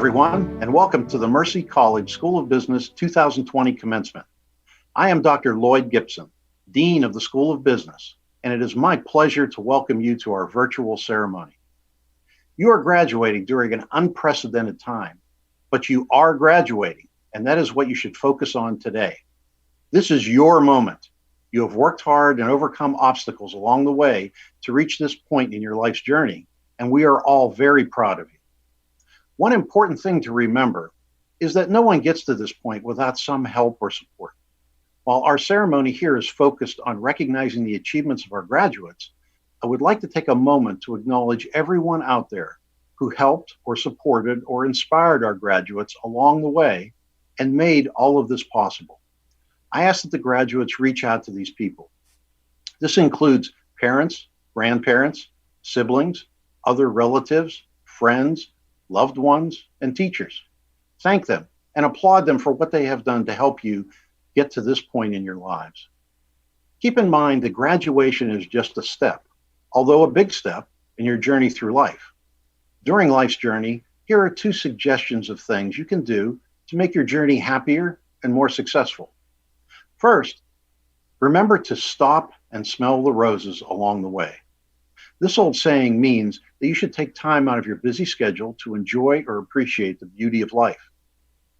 everyone, and welcome to the Mercy College School of Business 2020 Commencement. I am Dr. Lloyd Gibson, Dean of the School of Business, and it is my pleasure to welcome you to our virtual ceremony. You are graduating during an unprecedented time, but you are graduating, and that is what you should focus on today. This is your moment. You have worked hard and overcome obstacles along the way to reach this point in your life's journey, and we are all very proud of you. One important thing to remember is that no one gets to this point without some help or support. While our ceremony here is focused on recognizing the achievements of our graduates, I would like to take a moment to acknowledge everyone out there who helped or supported or inspired our graduates along the way and made all of this possible. I ask that the graduates reach out to these people. This includes parents, grandparents, siblings, other relatives, friends, loved ones, and teachers. Thank them and applaud them for what they have done to help you get to this point in your lives. Keep in mind that graduation is just a step, although a big step, in your journey through life. During life's journey, here are 2 suggestions of things you can do to make your journey happier and more successful. First, remember to stop and smell the roses along the way. This old saying means that you should take time out of your busy schedule to enjoy or appreciate the beauty of life.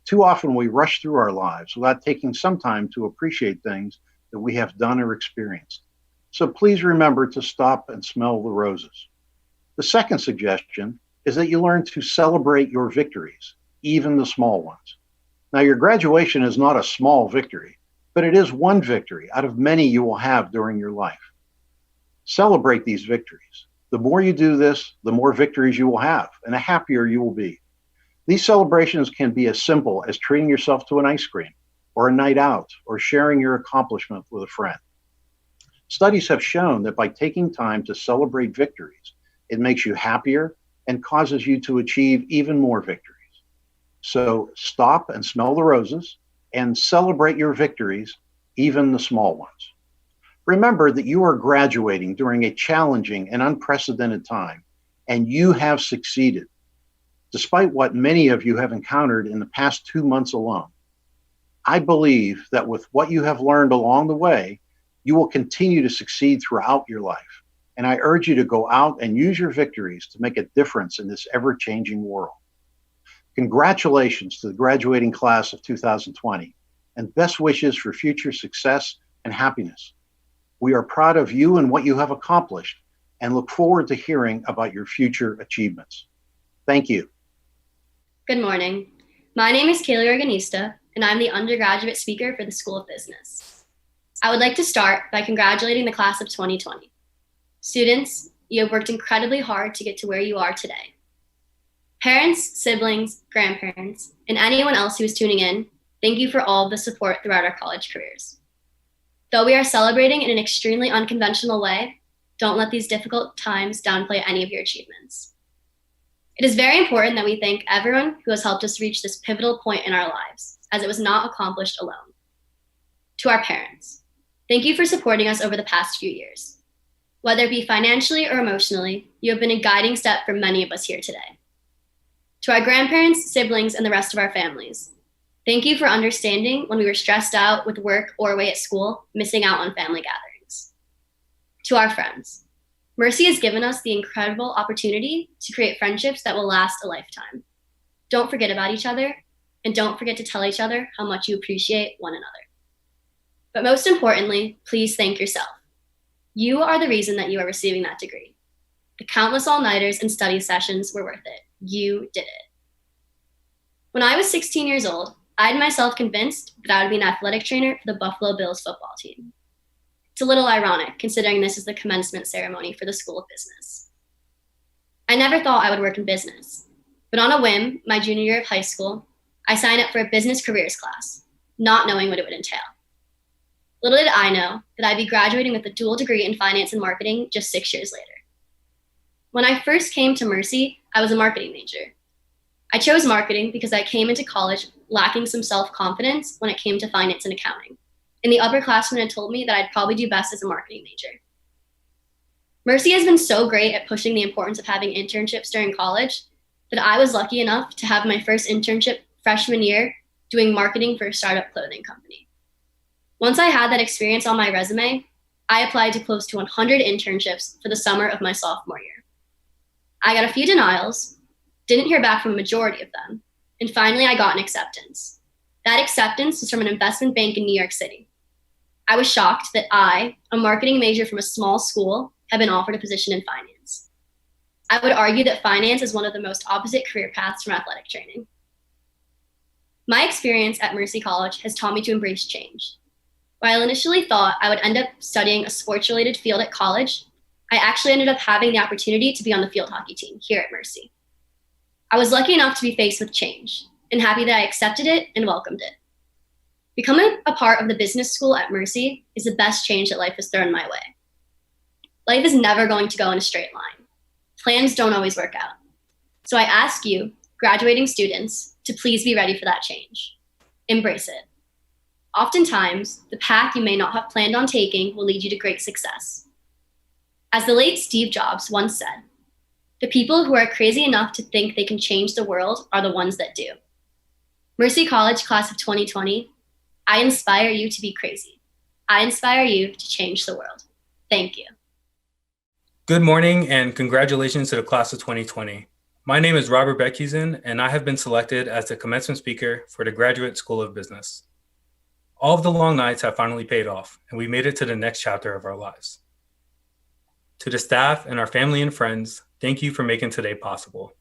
Too often we rush through our lives without taking some time to appreciate things that we have done or experienced. So please remember to stop and smell the roses. The second suggestion is that you learn to celebrate your victories, even the small ones. Now, your graduation is not a small victory, but it is one victory out of many you will have during your life. Celebrate these victories. The more you do this, the more victories you will have, and the happier you will be. These celebrations can be as simple as treating yourself to an ice cream, or a night out, or sharing your accomplishment with a friend. Studies have shown that by taking time to celebrate victories, it makes you happier and causes you to achieve even more victories. So stop and smell the roses and celebrate your victories, even the small ones. Remember that you are graduating during a challenging and unprecedented time, and you have succeeded, despite what many of you have encountered in the past 2 months alone. I believe that with what you have learned along the way, you will continue to succeed throughout your life. And I urge you to go out and use your victories to make a difference in this ever-changing world. Congratulations to the graduating class of 2020, and best wishes for future success and happiness. We are proud of you and what you have accomplished and look forward to hearing about your future achievements. Thank you. Good morning. My name is Kaylee Organista, and I'm the undergraduate speaker for the School of Business. I would like to start by congratulating the class of 2020. Students, you have worked incredibly hard to get to where you are today. Parents, siblings, grandparents, and anyone else who is tuning in, thank you for all of the support throughout our college careers. Though we are celebrating in an extremely unconventional way, don't let these difficult times downplay any of your achievements. It is very important that we thank everyone who has helped us reach this pivotal point in our lives, as it was not accomplished alone. To our parents, thank you for supporting us over the past few years. Whether it be financially or emotionally, you have been a guiding step for many of us here today. To our grandparents, siblings, and the rest of our families, thank you for understanding when we were stressed out with work or away at school, missing out on family gatherings. To our friends, Mercy has given us the incredible opportunity to create friendships that will last a lifetime. Don't forget about each other, and don't forget to tell each other how much you appreciate one another. But most importantly, please thank yourself. You are the reason that you are receiving that degree. The countless all-nighters and study sessions were worth it. You did it. When I was 16 years old, I had myself convinced that I would be an athletic trainer for the Buffalo Bills football team. It's a little ironic, considering this is the commencement ceremony for the School of Business. I never thought I would work in business, but on a whim, my junior year of high school, I signed up for a business careers class, not knowing what it would entail. Little did I know that I'd be graduating with a dual degree in finance and marketing just 6 years later. When I first came to Mercy, I was a marketing major. I chose marketing because I came into college lacking some self-confidence when it came to finance and accounting, and the upperclassmen had told me that I'd probably do best as a marketing major. Mercy has been so great at pushing the importance of having internships during college that I was lucky enough to have my first internship freshman year doing marketing for a startup clothing company. Once I had that experience on my resume, I applied to close to 100 internships for the summer of my sophomore year. I got a few denials, didn't hear back from a majority of them, and finally I got an acceptance. That acceptance was from an investment bank in New York City. I was shocked that I, a marketing major from a small school, had been offered a position in finance. I would argue that finance is one of the most opposite career paths from athletic training. My experience at Mercy College has taught me to embrace change. While I initially thought I would end up studying a sports-related field at college, I actually ended up having the opportunity to be on the field hockey team here at Mercy. I was lucky enough to be faced with change and happy that I accepted it and welcomed it. Becoming a part of the business school at Mercy is the best change that life has thrown my way. Life is never going to go in a straight line. Plans don't always work out. So I ask you, graduating students, to please be ready for that change. Embrace it. Oftentimes, the path you may not have planned on taking will lead you to great success. As the late Steve Jobs once said, the people who are crazy enough to think they can change the world are the ones that do. Mercy College Class of 2020, I inspire you to be crazy. I inspire you to change the world. Thank you. Good morning and congratulations to the Class of 2020. My name is Robert Beckhuizen and I have been selected as the Commencement Speaker for the Graduate School of Business. All of the long nights have finally paid off and we made it to the next chapter of our lives. To the staff and our family and friends, thank you for making today possible.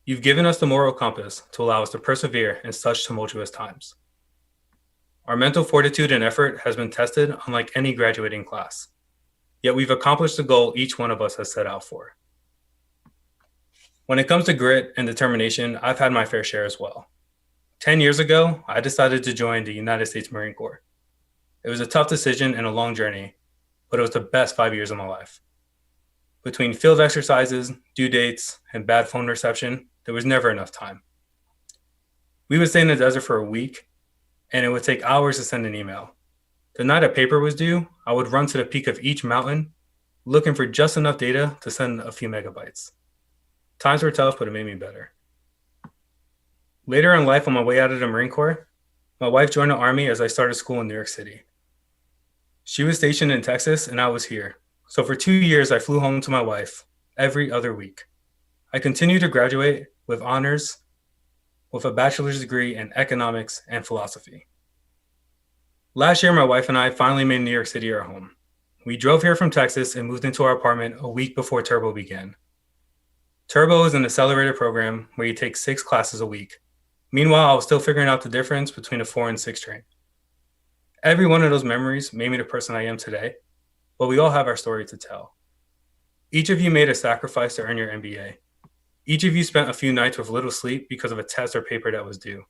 You've given us the moral compass to allow us to persevere in such tumultuous times. Our mental fortitude and effort has been tested unlike any graduating class, yet we've accomplished the goal each one of us has set out for. When it comes to grit and determination, I've had my fair share as well. 10 years ago, I decided to join the United States Marine Corps. It was a tough decision and a long journey, but it was the best 5 years of my life. Between field exercises, due dates, and bad phone reception, there was never enough time. We would stay in the desert for a week, and it would take hours to send an email. The night a paper was due, I would run to the peak of each mountain, looking for just enough data to send a few megabytes. Times were tough, but it made me better. Later in life, on my way out of the Marine Corps, my wife joined the Army as I started school in New York City. She was stationed in Texas, and I was here. So for 2 years, I flew home to my wife every other week. I continued to graduate with honors with a bachelor's degree in economics and philosophy. Last year, my wife and I finally made New York City our home. We drove here from Texas and moved into our apartment a week before Turbo began. Turbo is an accelerated program where you take 6 classes a week. Meanwhile, I was still figuring out the difference between a 4 and 6 train. Every one of those memories made me the person I am today, but we all have our story to tell. Each of you made a sacrifice to earn your MBA. Each of you spent a few nights with little sleep because of a test or paper that was due.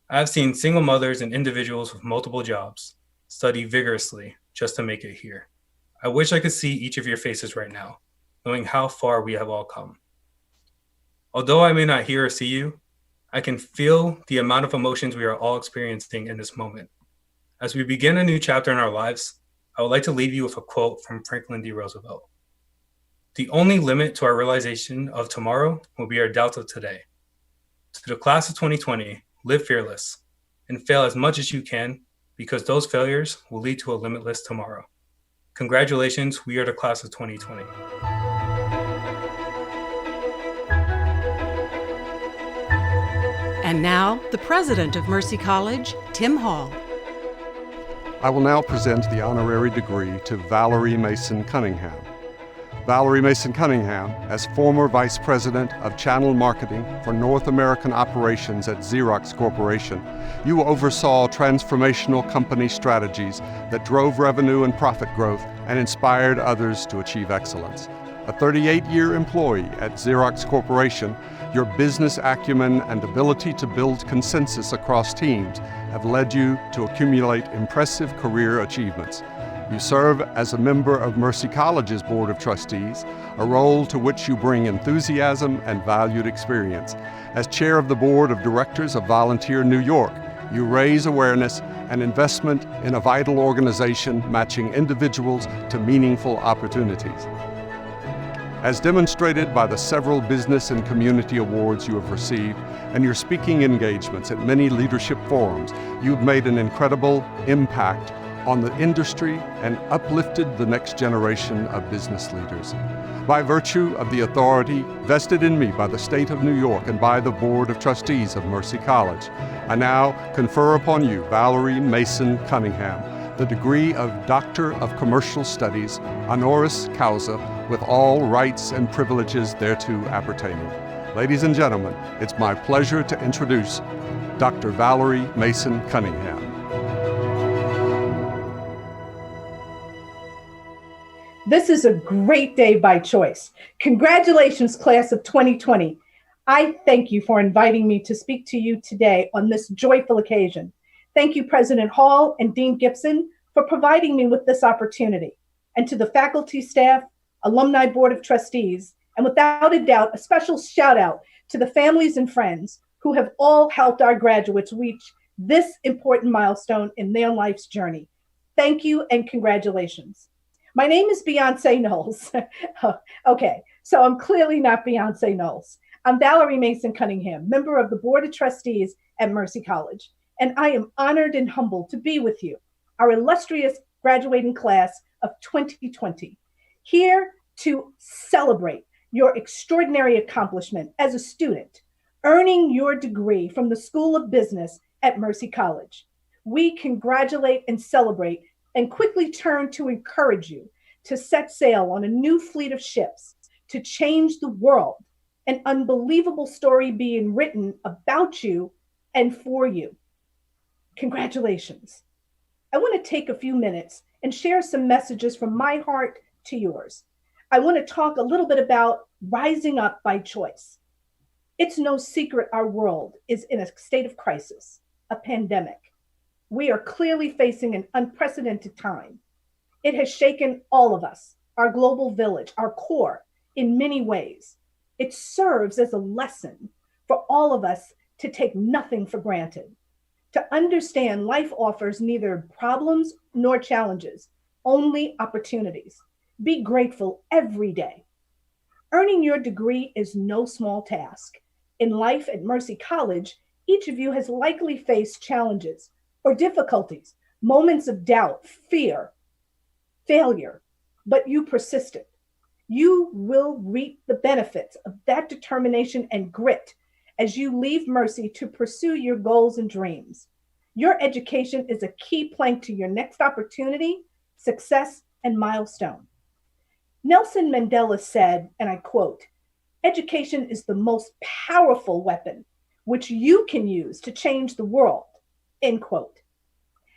I've seen single mothers and individuals with multiple jobs study vigorously just to make it here. I wish I could see each of your faces right now, knowing how far we have all come. Although I may not hear or see you, I can feel the amount of emotions we are all experiencing in this moment. As we begin a new chapter in our lives, I would like to leave you with a quote from Franklin D. Roosevelt. The only limit to our realization of tomorrow will be our doubts of today. To the class of 2020, live fearless and fail as much as you can because those failures will lead to a limitless tomorrow. Congratulations, we are the class of 2020. And now, the president of Mercy College, Tim Hall. I will now present the honorary degree to Valerie Mason Cunningham. Valerie Mason Cunningham, as former Vice President of Channel Marketing for North American Operations at Xerox Corporation, you oversaw transformational company strategies that drove revenue and profit growth and inspired others to achieve excellence. A 38-year employee at Xerox Corporation, your business acumen and ability to build consensus across teams have led you to accumulate impressive career achievements. You serve as a member of Mercy College's Board of Trustees, a role to which you bring enthusiasm and valued experience. As chair of the Board of Directors of Volunteer New York, you raise awareness and investment in a vital organization matching individuals to meaningful opportunities. As demonstrated by the several business and community awards you have received and your speaking engagements at many leadership forums, you've made an incredible impact on the industry and uplifted the next generation of business leaders. By virtue of the authority vested in me by the State of New York and by the Board of Trustees of Mercy College, I now confer upon you, Valerie Mason Cunningham, the degree of Doctor of Commercial Studies, honoris causa, with all rights and privileges thereto appertaining. Ladies and gentlemen, it's my pleasure to introduce Dr. Valerie Mason Cunningham. This is a great day by choice. Congratulations, class of 2020. I thank you for inviting me to speak to you today on this joyful occasion. Thank you, President Hall and Dean Gibson, for providing me with this opportunity. And to the faculty, staff, alumni board of trustees, and without a doubt, a special shout out to the families and friends who have all helped our graduates reach this important milestone in their life's journey. Thank you and congratulations. My name is Beyonce Knowles. Okay, so I'm clearly not Beyonce Knowles. I'm Valerie Mason Cunningham, member of the Board of Trustees at Mercy College, and I am honored and humbled to be with you, our illustrious graduating class of 2020, here to celebrate your extraordinary accomplishment as a student, earning your degree from the School of Business at Mercy College. We congratulate and celebrate and quickly turn to encourage you to set sail on a new fleet of ships to change the world, an unbelievable story being written about you and for you. Congratulations. I want to take a few minutes and share some messages from my heart to yours. I want to talk a little bit about rising up by choice. It's no secret our world is in a state of crisis, a pandemic. We are clearly facing an unprecedented time. It has shaken all of us, our global village, our core, in many ways. It serves as a lesson for all of us to take nothing for granted, to understand life offers neither problems nor challenges, only opportunities. Be grateful every day. Earning your degree is no small task. In life at Mercy College, each of you has likely faced challenges or difficulties, moments of doubt, fear, failure, but you persisted. You will reap the benefits of that determination and grit as you leave Mercy to pursue your goals and dreams. Your education is a key plank to your next opportunity, success, and milestone. Nelson Mandela said, and I quote, "Education is the most powerful weapon which you can use to change the world," end quote.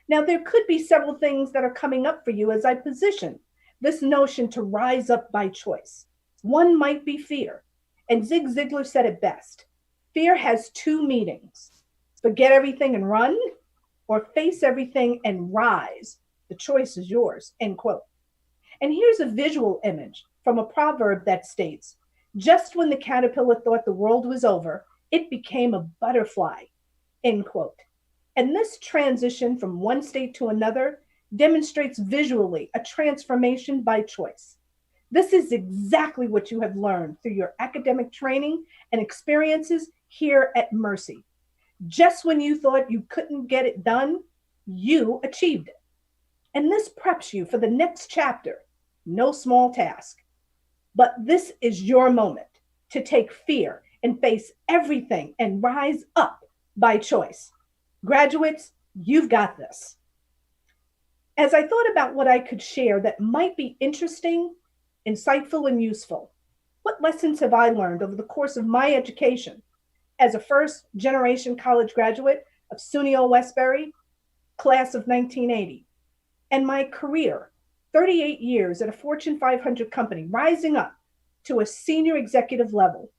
Now, there could be several things that are coming up for you as I position this notion to rise up by choice. One might be fear, and Zig Ziglar said it best. Fear has two meanings: forget everything and run, or face everything and rise. The choice is yours, end quote. And here's a visual image from a proverb that states, "Just when the caterpillar thought the world was over, it became a butterfly," end quote. And this transition from one state to another demonstrates visually a transformation by choice. This is exactly what you have learned through your academic training and experiences here at Mercy. Just when you thought you couldn't get it done, you achieved it. And this preps you for the next chapter. No small task. But this is your moment to take fear and face everything and rise up by choice. Graduates, you've got this. As I thought about what I could share that might be interesting, insightful, and useful, what lessons have I learned over the course of my education as a first-generation college graduate of SUNY Old Westbury, class of 1980, and my career, 38 years at a Fortune 500 company, rising up to a senior executive level,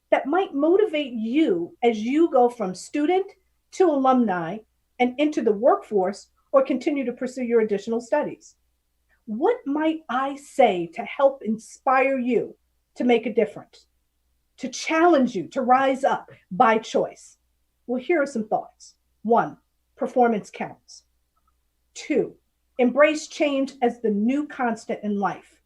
that might motivate you as you go from student to alumni and enter the workforce or continue to pursue your additional studies? What might I say to help inspire you to make a difference, to challenge you to rise up by choice? Well, here are some thoughts. 1, performance counts. 2, embrace change as the new constant in life.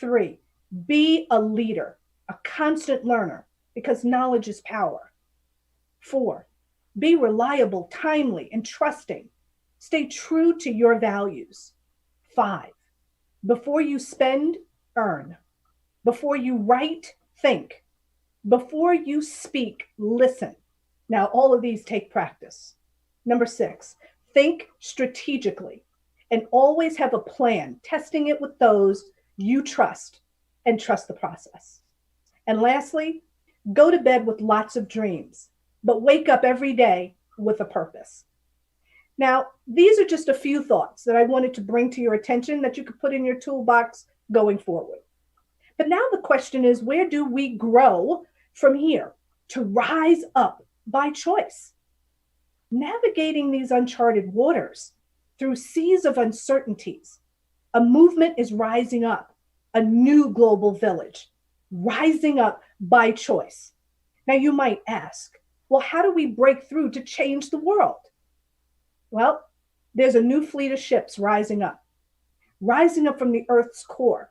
3, Be a leader, a constant learner, because knowledge is power. 4, be reliable, timely, and trusting. Stay true to your values. 5, before you spend, earn. Before you write, think. Before you speak, listen. Now, all of these take practice. Number 6, think strategically and always have a plan, testing it with those you trust and trust the process. And lastly, go to bed with lots of dreams, but wake up every day with a purpose. Now, these are just a few thoughts that I wanted to bring to your attention that you could put in your toolbox going forward. But now the question is, where do we grow from here to rise up by choice? Navigating these uncharted waters through seas of uncertainties, a movement is rising up, a new global village, rising up by choice. Now you might ask, well, how do we break through to change the world? Well, there's a new fleet of ships rising up from the Earth's core,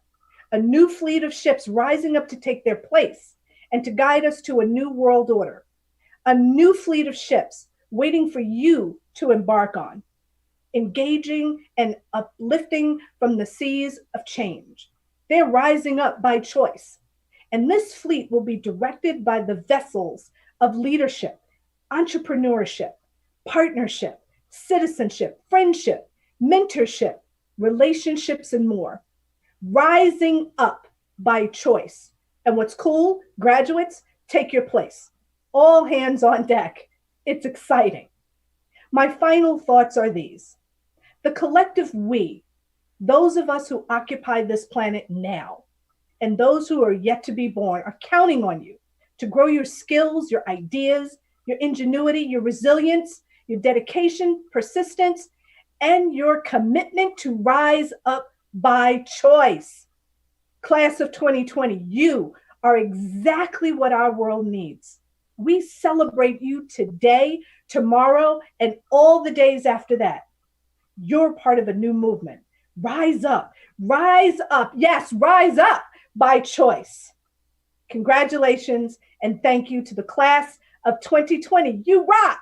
a new fleet of ships rising up to take their place and to guide us to a new world order, a new fleet of ships waiting for you to embark on, engaging and uplifting from the seas of change. They're rising up by choice. And this fleet will be directed by the vessels of leadership, entrepreneurship, partnership, citizenship, friendship, mentorship, relationships, and more. Rising up by choice. And what's cool, graduates, take your place. All hands on deck. It's exciting. My final thoughts are these. The collective we, those of us who occupy this planet now, and those who are yet to be born, are counting on you to grow your skills, your ideas, your ingenuity, your resilience, your dedication, persistence, and your commitment to rise up by choice. Class of 2020, you are exactly what our world needs. We celebrate you today, tomorrow, and all the days after that. You're part of a new movement. Rise up, yes, rise up by choice. Congratulations, and thank you to the class of 2020. You rock!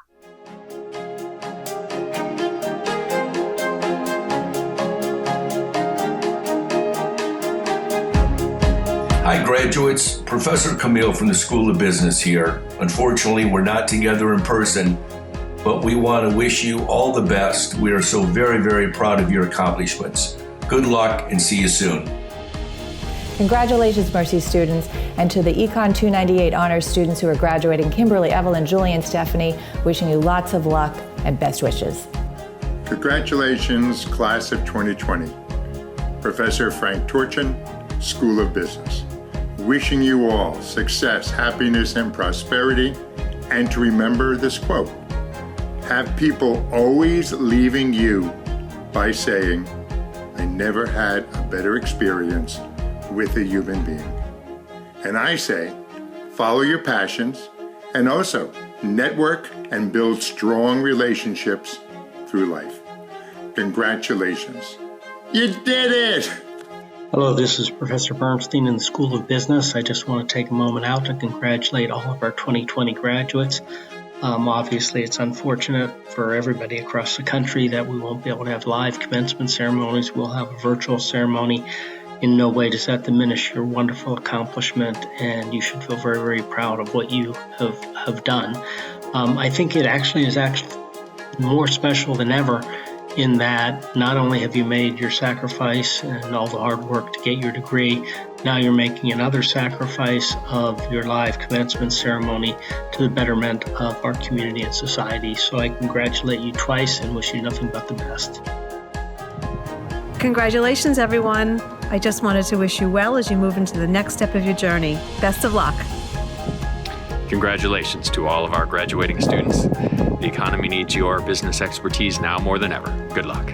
Hi, graduates. Professor Camille from the School of Business here. Unfortunately, we're not together in person, but we want to wish you all the best. We are so very, very proud of your accomplishments. Good luck and see you soon. Congratulations, Mercy students, and to the Econ 298 honors students who are graduating, Kimberly, Evelyn, Julie, and Stephanie, wishing you lots of luck and best wishes. Congratulations, class of 2020. Professor Frank Torchin, School of Business. Wishing you all success, happiness, and prosperity, and to remember this quote: have people always leaving you by saying, I never had a better experience with a human being. And I say, follow your passions and also network and build strong relationships through life. Congratulations. You did it! Hello, this is Professor Bernstein in the School of Business. I just want to take a moment out to congratulate all of our 2020 graduates. Obviously, it's unfortunate for everybody across the country that we won't be able to have live commencement ceremonies. We'll have a virtual ceremony. In no way does that diminish your wonderful accomplishment, and you should feel very, very proud of what you have done. I think it is more special than ever in that not only have you made your sacrifice and all the hard work to get your degree, now you're making another sacrifice of your live commencement ceremony to the betterment of our community and society. So I congratulate you twice and wish you nothing but the best. Congratulations, everyone. I just wanted to wish you well as you move into the next step of your journey. Best of luck. Congratulations to all of our graduating students. The economy needs your business expertise now more than ever. Good luck.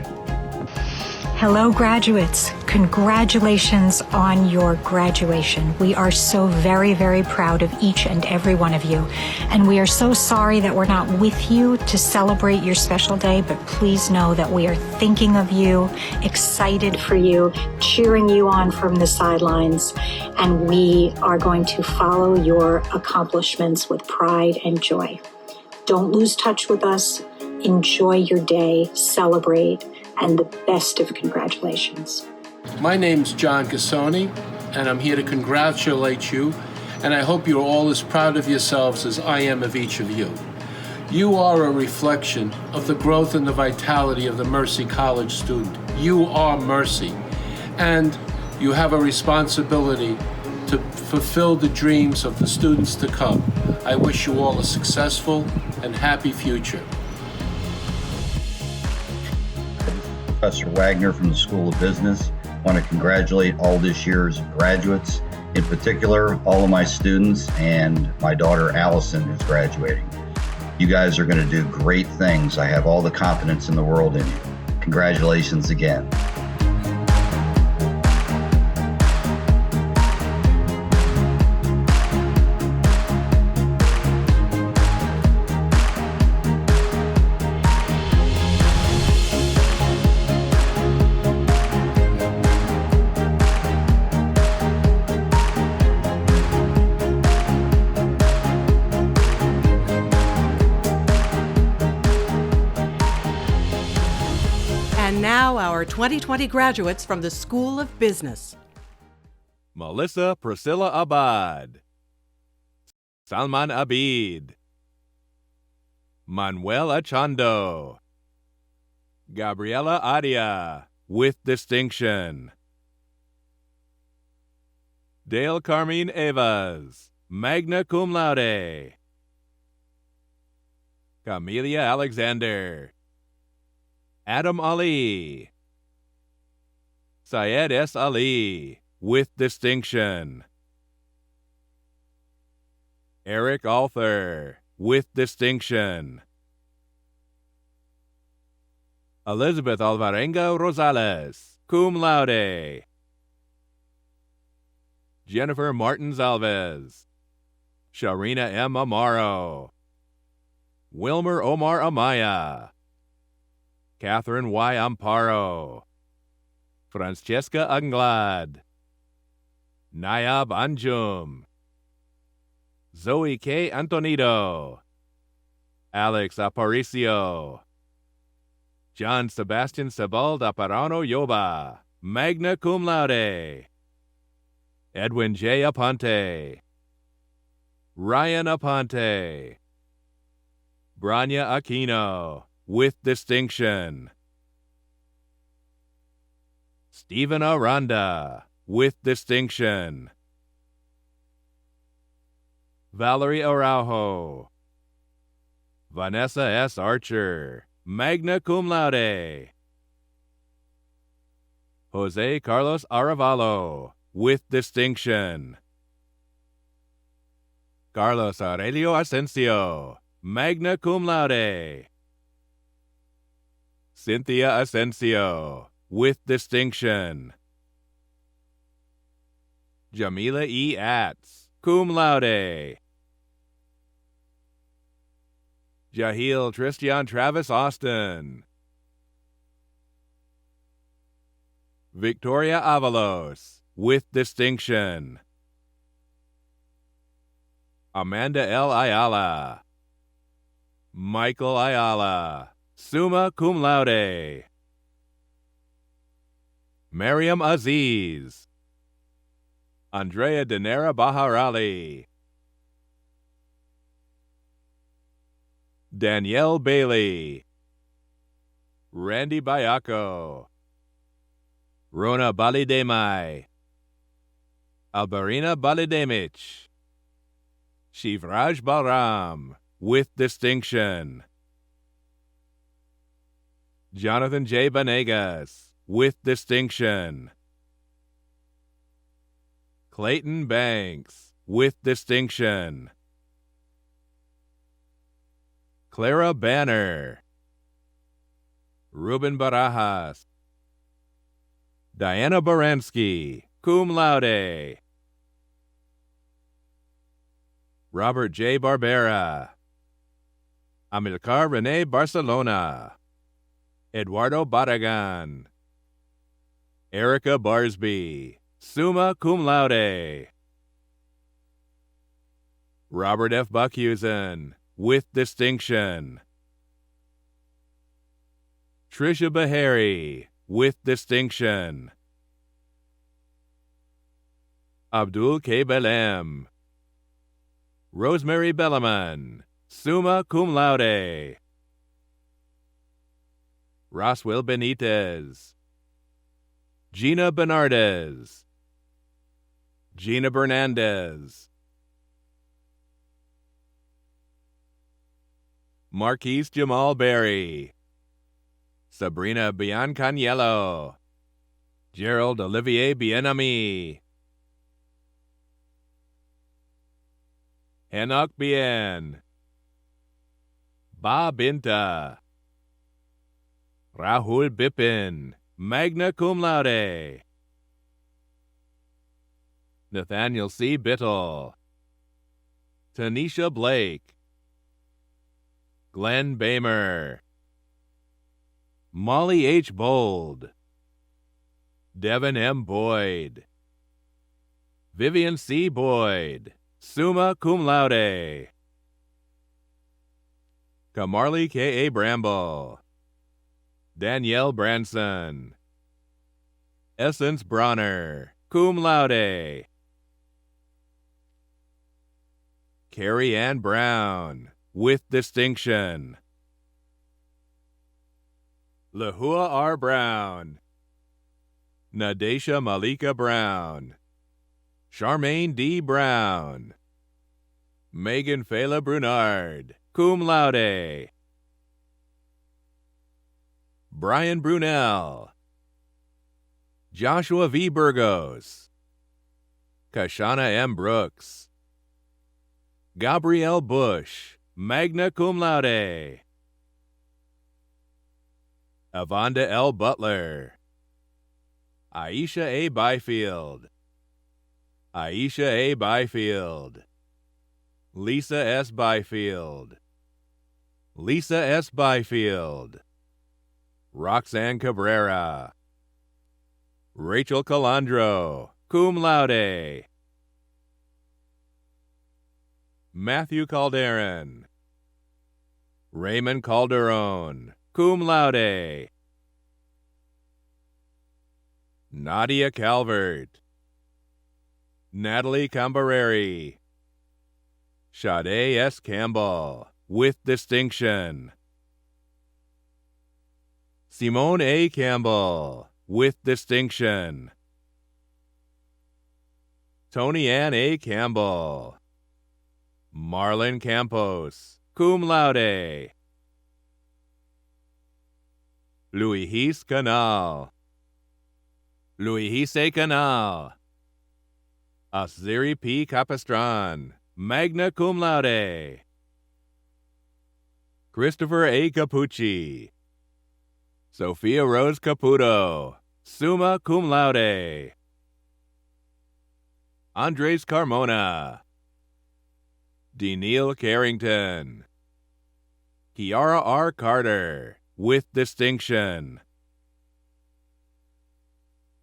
Hello, graduates. Congratulations on your graduation. We are so very, very proud of each and every one of you. And we are so sorry that we're not with you to celebrate your special day, but please know that we are thinking of you, excited for you, cheering you on from the sidelines, and we are going to follow your accomplishments with pride and joy. Don't lose touch with us. Enjoy your day, celebrate, and the best of congratulations. My name's John Cassoni, and I'm here to congratulate you, and I hope you're all as proud of yourselves as I am of each of you. You are a reflection of the growth and the vitality of the Mercy College student. You are Mercy, and you have a responsibility to fulfill the dreams of the students to come. I wish you all a successful and happy future. Professor Wagner from the School of Business. I want to congratulate all this year's graduates, in particular, all of my students and my daughter Allison, who's graduating. You guys are going to do great things. I have all the confidence in the world in you. Congratulations again. And now our 2020 graduates from the School of Business. Melissa Priscilla Abad, Salman Abid, Manuel Achando, Gabriela Adia, with distinction. Dale Carmine Evas, magna cum laude. Camelia Alexander, Adam Ali, Syed S. Ali, with distinction. Eric Arthur, with distinction. Elizabeth Alvarenga Rosales, cum laude. Jennifer Martins Alves, Sharina M. Amaro, Wilmer Omar Amaya, Catherine Y. Amparo, Francesca Anglad, Nayab Anjum, Zoe K. Antonito, Alex Aparicio, John Sebastian Sebald Aparano Yoba, magna cum laude. Edwin J. Aponte, Ryan Aponte, Branya Aquino, with distinction. Stephen Aranda, with distinction. Valerie Araujo, Vanessa S. Archer, magna cum laude. Jose Carlos Arevalo, with distinction. Carlos Aurelio Asensio, magna cum laude. Cynthia Asensio, with distinction. Jamila E. Atz, cum laude. Jahil Tristian Travis Austin. Victoria Avalos, with distinction. Amanda L. Ayala, Michael Ayala, summa cum laude. Mariam Aziz, Andrea Danera Baharali, Danielle Bailey, Randy Bayako, Rona Balidemai, Alberina Balidemich, Shivraj Balram, with distinction. Jonathan J. Banegas, with distinction. Clayton Banks, with distinction. Clara Banner, Ruben Barajas, Diana Baranski, cum laude. Robert J. Barbera. Amilcar Rene Barcelona. Eduardo Barragan. Erica Barsby, summa cum laude. Robert F. Buckhusen, with distinction. Trisha Bahari, with distinction. Abdul K. Belem. Rosemary Bellaman, summa cum laude. Roswell Benitez. Gina Bernardez. Gina Bernandez. Marquise Jamal Berry. Sabrina Biancaniello. Gerald Olivier Bienami. Henok Bien. Ba Binta. Rahul Bipin, magna cum laude. Nathaniel C. Bittle. Tanisha Blake. Glenn Bamer. Molly H. Bold. Devin M. Boyd. Vivian C. Boyd, summa cum laude. Kamarli K. A. Bramble. Danielle Branson. Essence Bronner, cum laude. Carrie Ann Brown, with distinction. Lahua R. Brown. Nadesha Malika Brown. Charmaine D. Brown. Megan Fela Brunard, cum laude. Brian Brunel. Joshua V. Burgos. Kashana M. Brooks. Gabrielle Bush, magna cum laude. Avonda L. Butler. Aisha A. Byfield. Aisha A. Byfield. Lisa S. Byfield. Lisa S. Byfield. Roxanne Cabrera. Rachel Calandro, cum laude. Matthew Calderon. Raymond Calderon, cum laude. Nadia Calvert. Natalie Cambareri. Sade S. Campbell, with distinction. Simone A. Campbell, with distinction. Tony Ann A. Campbell. Marlon Campos, cum laude. Luis Canal. Luis Canal. Asiri P. Capistran, magna cum laude. Christopher A. Capucci. Sophia Rose Caputo, summa cum laude. Andres Carmona. Deniel Carrington. Kiara R. Carter, with distinction.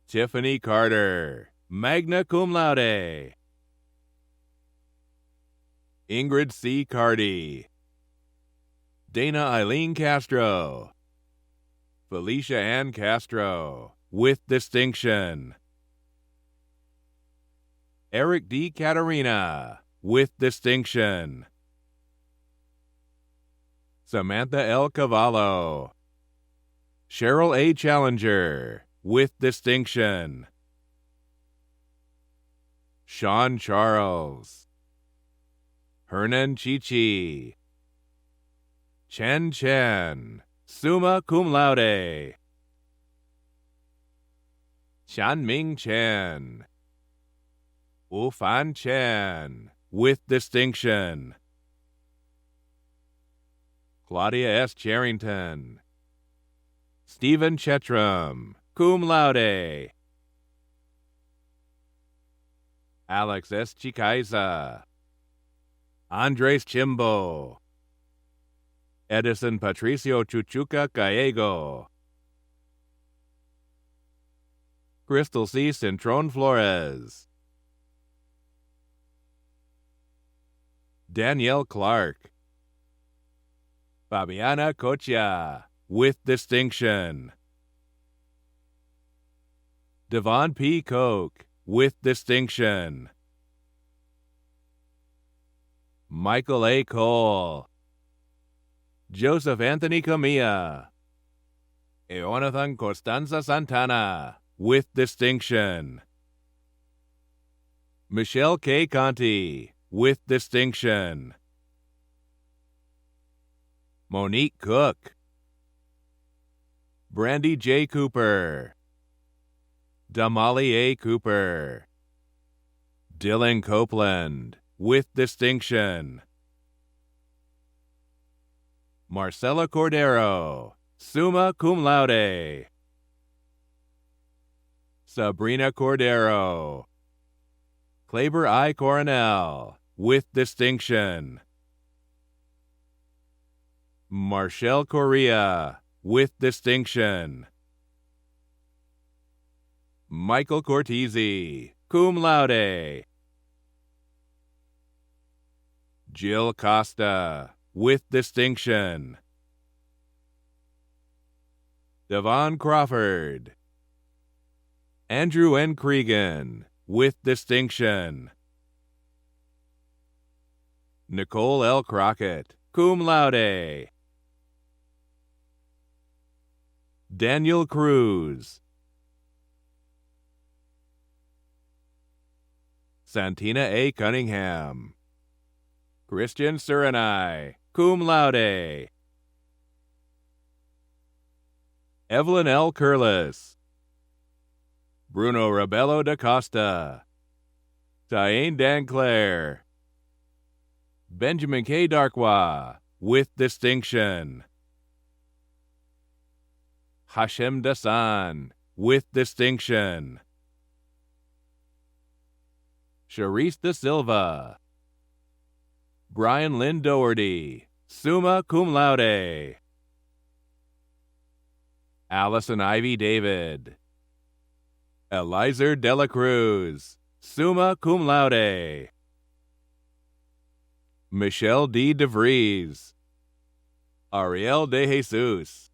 Tiffany Carter, magna cum laude. Ingrid C. Cardy. Dana Eileen Castro. Felicia Ann Castro, with distinction. Eric D. Caterina, with distinction. Samantha L. Cavallo. Cheryl A. Challenger, with distinction. Sean Charles. Hernan Chichi. Chen Chen, summa cum laude. Chanming Chen. Ufan Chen, with distinction. Claudia S. Charrington. Stephen Chetram, cum laude. Alex S. Chicaiza, Andres Chimbo, Edison Patricio Chuchuca Gallego, Crystal C. Centron Flores, Danielle Clark, Fabiana Cocha, with distinction. Devon P. Koch, with distinction. Michael A. Cole, Joseph Anthony Camilla, Jonathan Costanza Santana, with distinction. Michelle K. Conti, with distinction. Monique Cook, Brandy J. Cooper, Damali A. Cooper, Dylan Copeland, with distinction. Marcela Cordero, summa cum laude. Sabrina Cordero, Claber I. Coronel, with distinction. Marshall Correa, with distinction. Michael Cortese, cum laude. Jill Costa, with distinction. Devon Crawford, Andrew N. Cregan, with distinction. Nicole L. Crockett, cum laude. Daniel Cruz, Santina A. Cunningham, Christian Surinai, cum laude. Evelyn L. Curlis, Bruno Rebello da Costa, Diane Danclair, Benjamin K. Darkwa, with distinction. Hashem Dasan, with distinction. Charisse Da Silva, Brian Lynn Doherty, summa cum laude. Allison Ivy David, Elizer Dela Cruz, summa cum laude. Michelle D. DeVries, Ariel De Jesus,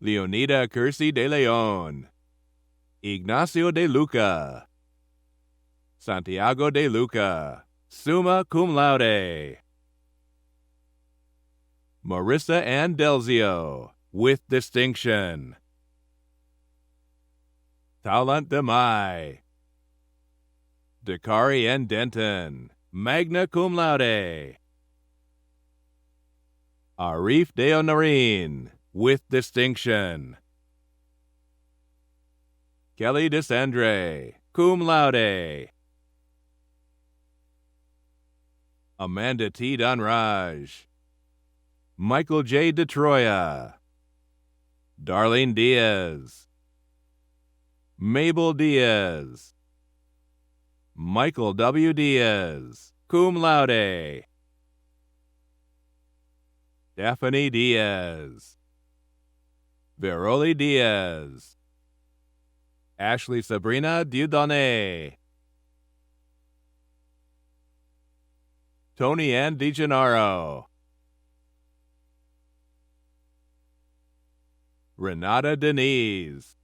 Leonida Cursi de Leon, Ignacio de Luca, Santiago de Luca, summa cum laude. Marissa Ann Delzio, with distinction. Talent Demai, Dakari N. Denton, magna cum laude. Arif Deo Nareen, with distinction. Kelly DeSandre, cum laude. Amanda T. Donraj, Michael J. DeTroya, Darlene Diaz, Mabel Diaz, Michael W. Diaz, cum laude. Daphne Diaz, Veroli Diaz, Ashley Sabrina Dieudonné, Tony Ann DiGennaro, Renata Denise,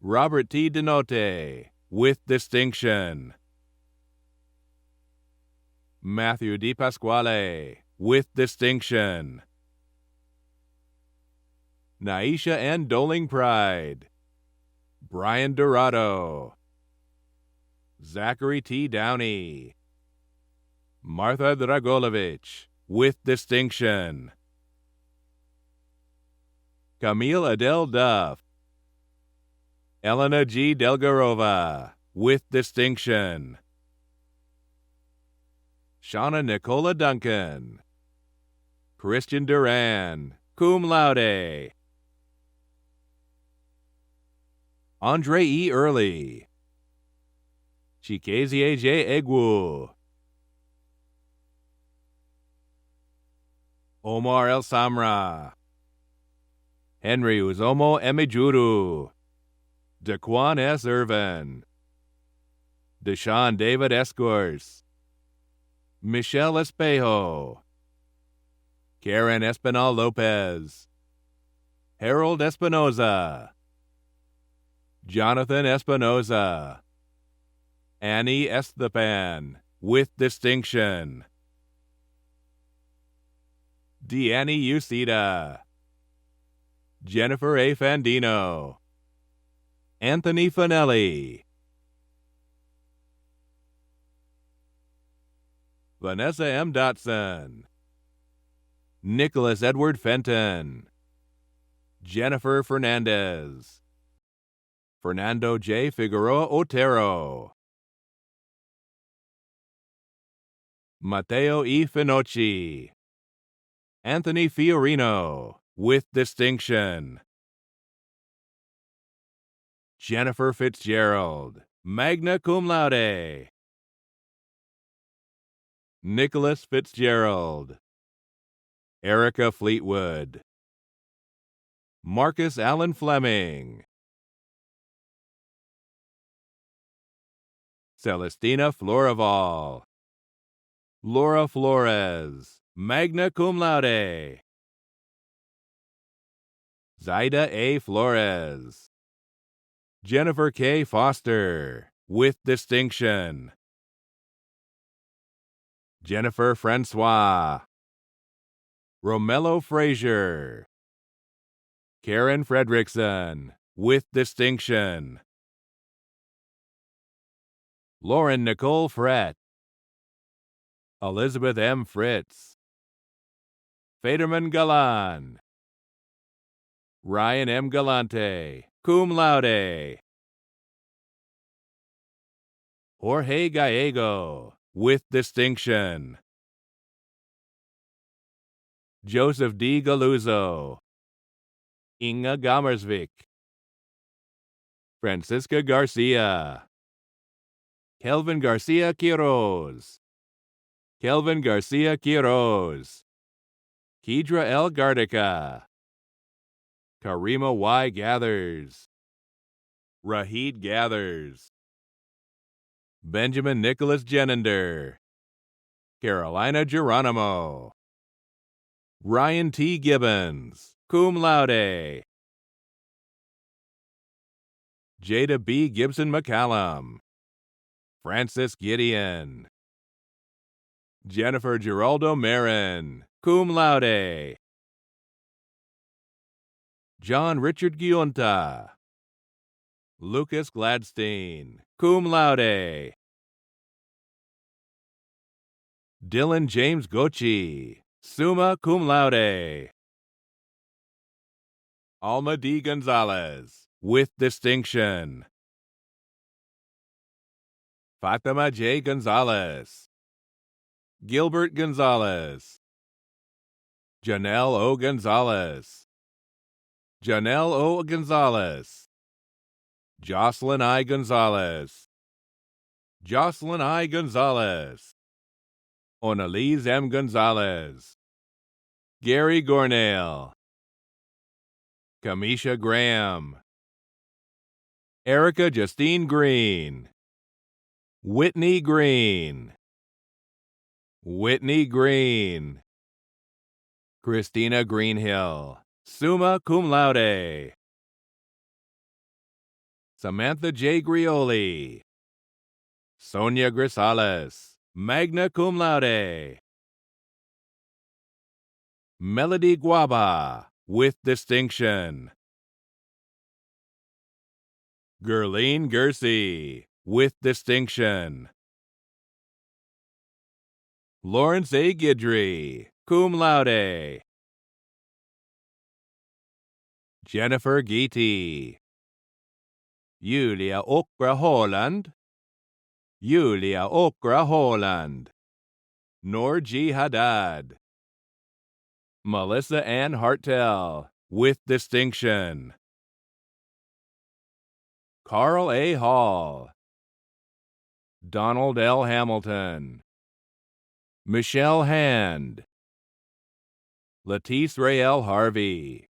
Robert T. Denote, with distinction. Matthew Di Pasquale, with distinction. Naisha N. Doling Pride, Brian Dorado, Zachary T. Downey, Martha Dragolovich, with distinction. Camille Adele Duff, Elena G. Delgarova, with distinction. Shauna Nicola Duncan, Christian Duran, cum laude. Andre E. Early, Chikezie J. Egwu, Omar El Samra, Henry Uzomo Emejuru, Daquan S. Irvin, Deshaun David Escorts, Michelle Espejo, Karen Espinal Lopez, Harold Espinoza, Jonathan Espinoza, Annie Estepan, with distinction, Deannie Ucida, Jennifer A. Fandino, Anthony Finelli, Vanessa M. Dotson, Nicholas Edward Fenton, Jennifer Fernandez, Fernando J. Figueroa Otero, Mateo E. Finocchi, Anthony Fiorino, with distinction, Jennifer Fitzgerald, magna cum laude, Nicholas Fitzgerald, Erica Fleetwood, Marcus Allen Fleming, Celestina Floraval, Laura Flores, magna cum laude, Zaida A. Flores, Jennifer K. Foster, with distinction, Jennifer Francois, Romello Frazier, Karen Fredrickson, with distinction, Lauren Nicole Frett, Elizabeth M. Fritz, Federman Galan, Ryan M. Galante, cum laude, Jorge Gallego, with distinction, Joseph D. Galuzzo, Inga Gamersvik, Francisca Garcia, Kelvin Garcia Quiroz, Kelvin Garcia Quiroz, Kedra L. Gardica, Karima Y. Gathers, Rahid Gathers, Benjamin Nicholas Jennender, Carolina Geronimo, Ryan T. Gibbons, cum laude, Jada B. Gibson McCallum, Francis Gideon, Jennifer Geraldo Marin, cum laude, John Richard Giunta, Lucas Gladstein, cum laude, Dylan James Gochi, summa cum laude, Alma D. Gonzalez, with distinction, Fatima J. Gonzalez, Gilbert Gonzalez, Janelle O. Gonzalez, Janelle O. Gonzalez, Jocelyn I. Gonzalez, Jocelyn I. Gonzalez, Onalise M. Gonzalez, Gary Gornale, Kamisha Graham, Erica Justine Green, Whitney Green, Whitney Green, Christina Greenhill, summa cum laude, Samantha J. Grioli, Sonia Grisales, magna cum laude, Melody Guaba, with distinction, Gerline Gersey, with distinction, Lawrence A. Guidry, cum laude, Jennifer Geety, Julia Okra Holland, Julia Okra Holland, Nor G. Haddad, Melissa Ann Hartel, with distinction, Carl A. Hall, Donald L. Hamilton, Michelle Hand, Latice Rael Harvey,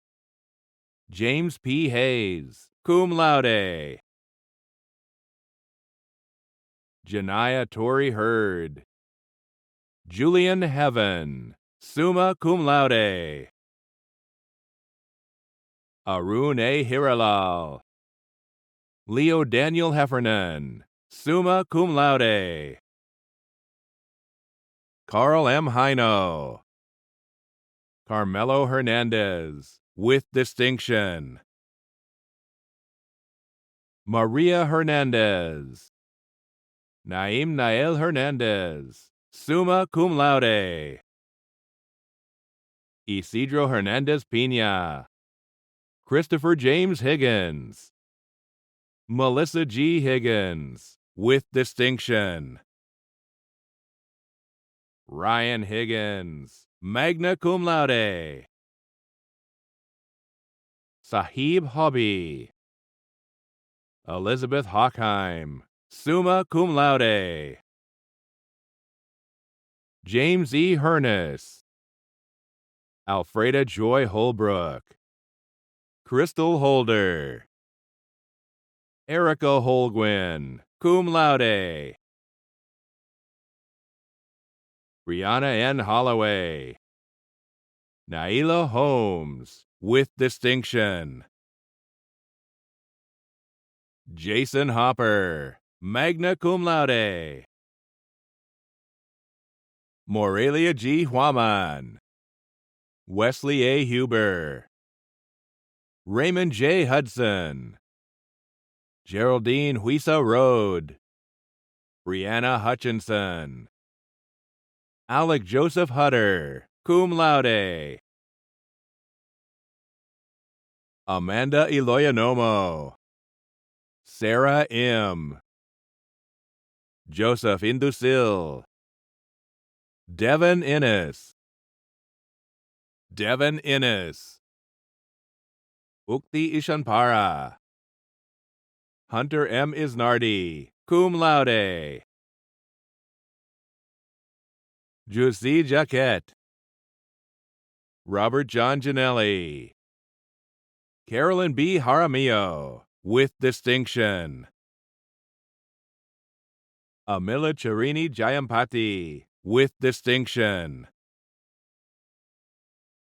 James P. Hayes, cum laude, Janiyah Tori Hurd, Julian Heaven, summa cum laude, Arun A. Hirilal, Leo Daniel Heffernan, summa cum laude, Carl M. Hino, Carmelo Hernandez, with distinction, Maria Hernandez, Naim Nael Hernandez, summa cum laude, Isidro Hernandez Pina, Christopher James Higgins, Melissa G. Higgins, with distinction, Ryan Higgins, magna cum laude, Sahib Hobby, Elizabeth Hockheim, summa cum laude, James E. Hernus, Alfreda Joy Holbrook, Crystal Holder, Erica Holguin, cum laude, Brianna N. Holloway, Naila Holmes, with distinction, Jason Hopper, magna cum laude, Morelia G. Huaman, Wesley A. Huber, Raymond J. Hudson, Geraldine Huisa Rode, Brianna Hutchinson, Alec Joseph Hutter, cum laude, Amanda Iloyanomo, Sarah M., Joseph Indusil, Devin Innes, Ukti Ishanpara, Hunter M. Isnardi, cum laude, Jussi Jaquette, Robert John Janelli, Carolyn B. Jaramillo, with distinction, Amila Charini Jayampati, with distinction,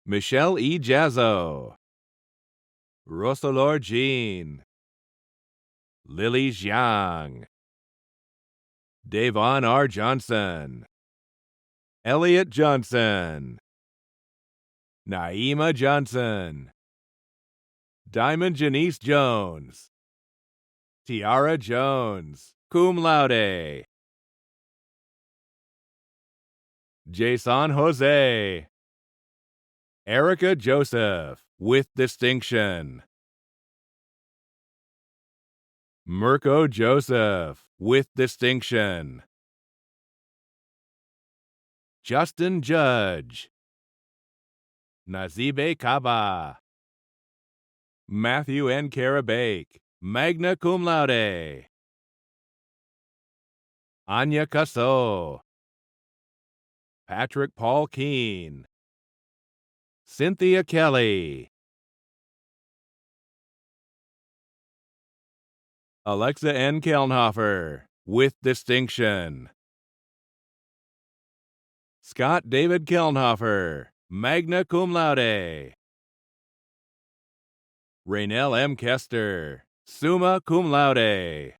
Michelle E. Jazzo, Rosalor Jean, Lily Jiang, Davon R. Johnson, Elliot Johnson, Naima Johnson, Diamond Janice Jones, Tiara Jones, cum laude, Jason Jose, Erica Joseph, with distinction, Mirko Joseph, with distinction, Justin Judge, Nazibe Kaba, Matthew N. Karabake, magna cum laude, Anya Casso, Patrick Paul Keene, Cynthia Kelly, Alexa N. Kelnhofer, with distinction, Scott David Kelnhofer, magna cum laude, Raynell M. Kester, summa cum laude,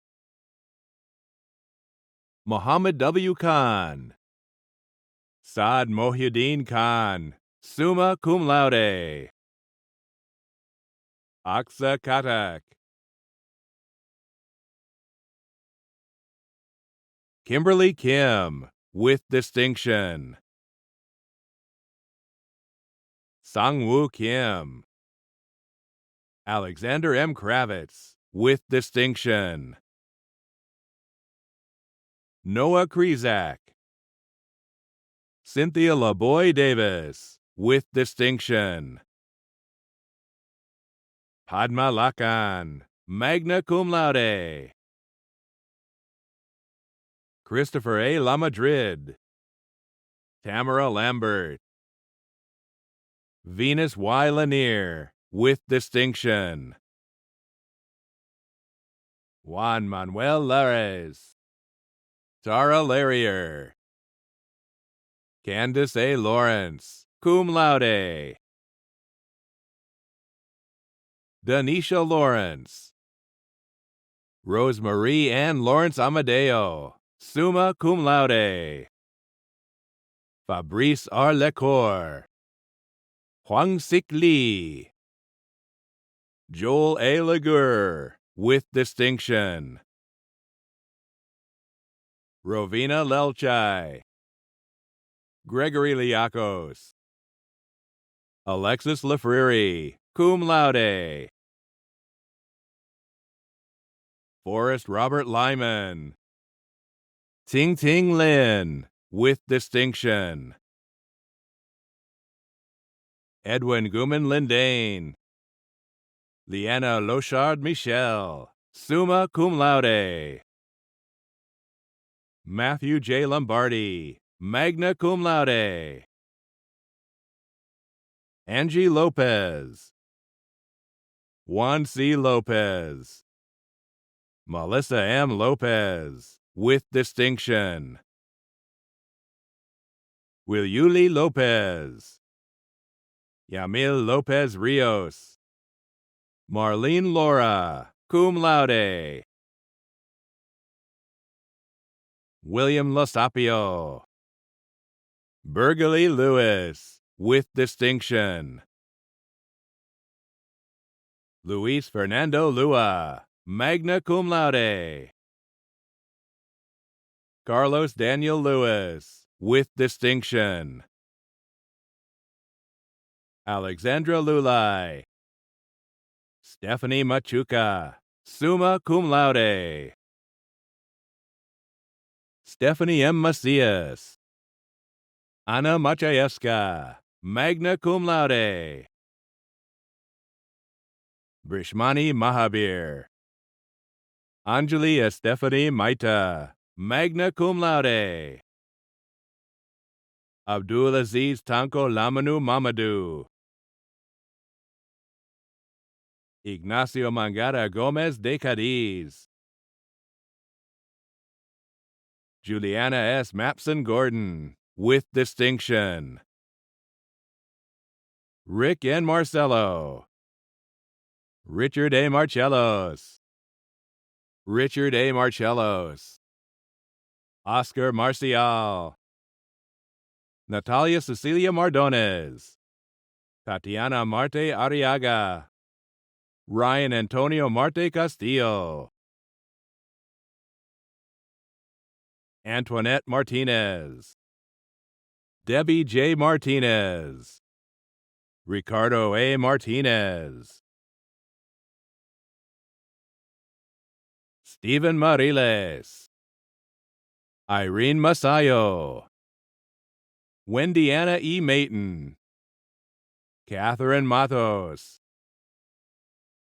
Muhammad W. Khan, Saad Mohyuddin Khan, summa cum laude, Aksa Katak, Kimberly Kim, with distinction, Sangwoo Kim, Alexander M. Kravitz, with distinction, Noah Krizak, Cynthia LaBoy Davis, with distinction, Padma Lakan, magna cum laude, Christopher A. Lamadrid, Tamara Lambert, Venus Y. Lanier, with distinction. Juan Manuel Lares, Tara Larrier, Candace A. Lawrence, cum laude. Danisha Lawrence, Rosemarie Ann Lawrence Amadeo, summa cum laude. Fabrice R. Lecour, Huang Sik Lee, Joel A. Lagur, with distinction. Rovina Lelchai, Gregory Liakos, Alexis Lafriri, cum laude. Forrest Robert Lyman, Ting Ting Lin, with distinction. Edwin Guman Lindane, Leanna Lochard Michel, summa cum laude. Matthew J. Lombardi, magna cum laude. Angie Lopez, Juan C. Lopez, Melissa M. Lopez, with distinction. Wilyuli Lopez, Yamil Lopez Rios, Marlene Laura, cum laude. William Losapio, Burgley Lewis, with distinction. Luis Fernando Lua, magna cum laude. Carlos Daniel Lewis, with distinction. Alexandra Lulai, Stephanie Machuca, summa cum laude. Stephanie M. Macias, Anna Maciejewska, magna cum laude. Brishmani Mahabir, Anjali Estefani Maita, magna cum laude. Abdul Aziz Tanko Lamanu Mamadou, Ignacio Mangada Gomez de Cadiz, Juliana S. Mapson Gordon, with distinction. Rick N. Marcello, Richard A. Marcellos, Richard A. Marcellos, Oscar Marcial, Natalia Cecilia Mardones, Tatiana Marte Arriaga, Ryan Antonio Marte Castillo, Antoinette Martinez, Debbie J. Martinez, Ricardo A. Martinez, Stephen Mariles, Irene Masayo, Wendiana E. Mayton, Catherine Matos,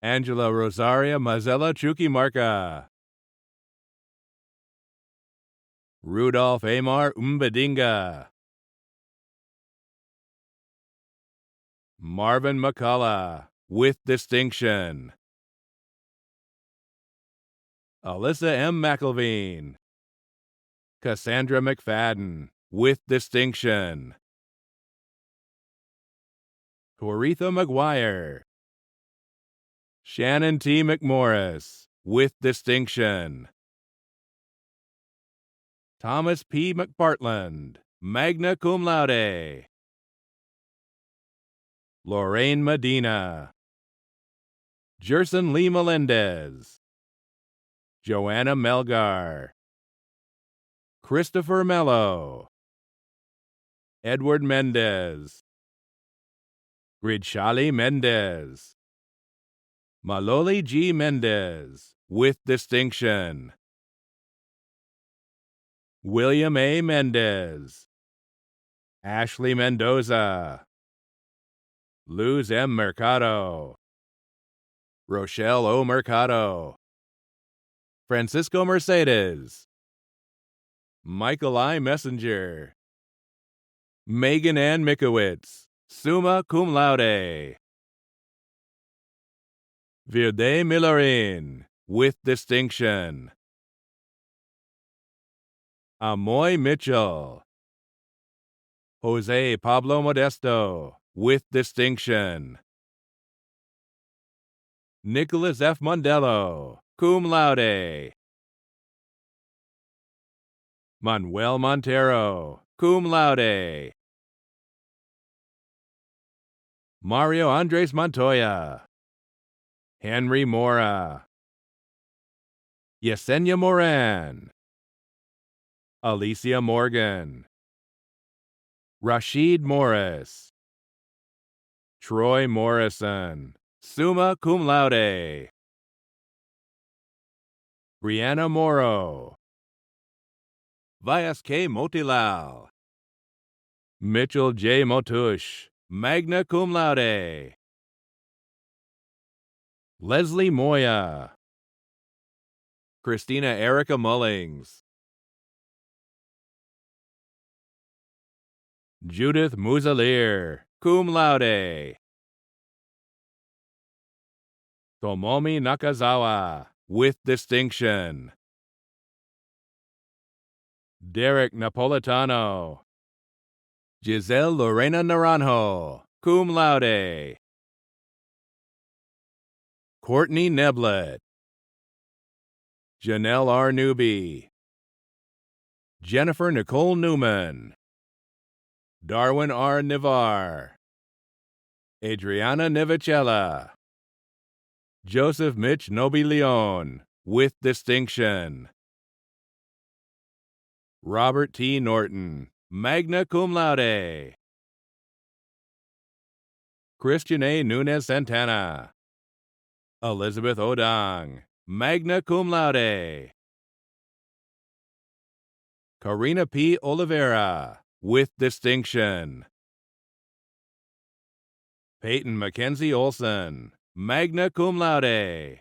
Angela Rosaria Mazella Chuquimarca, Rudolph Amar Umbadinga, Marvin McCullough, with distinction. Alyssa M. McElveen, Cassandra McFadden, with distinction. Coretha McGuire, Shannon T. McMorris, with distinction. Thomas P. McPartland, magna cum laude. Lorraine Medina, Jerson Lee Melendez, Joanna Melgar, Christopher Mello, Edward Mendez, Gridshali Mendez, Maloli G. Mendez, with distinction. William A. Mendez, Ashley Mendoza, Luz M. Mercado, Rochelle O. Mercado, Francisco Mercedes, Michael I. Messenger. Megan Ann Mikowitz, summa cum laude. Virde Millerin, with distinction. Amoy Mitchell. Jose Pablo Modesto, with distinction. Nicholas F. Mondello, cum laude. Manuel Montero, cum laude. Mario Andres Montoya. Henry Mora. Yesenia Moran. Alicia Morgan. Rashid Morris. Troy Morrison, summa cum laude. Brianna Morrow. Vyas K. Motilal. Mitchell J. Motush, magna cum laude. Leslie Moya. Christina Erica Mullings. Judith Musalier, cum laude. Tomomi Nakazawa, with distinction. Derek Napolitano. Giselle Lorena Naranjo, cum laude. Courtney Neblett. Janelle R. Newby. Jennifer Nicole Newman. Darwin R. Nivar. Adriana Nivicella. Joseph Mitch Nobilion, with distinction. Robert T. Norton, magna cum laude. Christian A. Nunez Santana. Elizabeth Odang, magna cum laude. Karina P. Oliveira, with distinction. Peyton Mackenzie Olson, magna cum laude.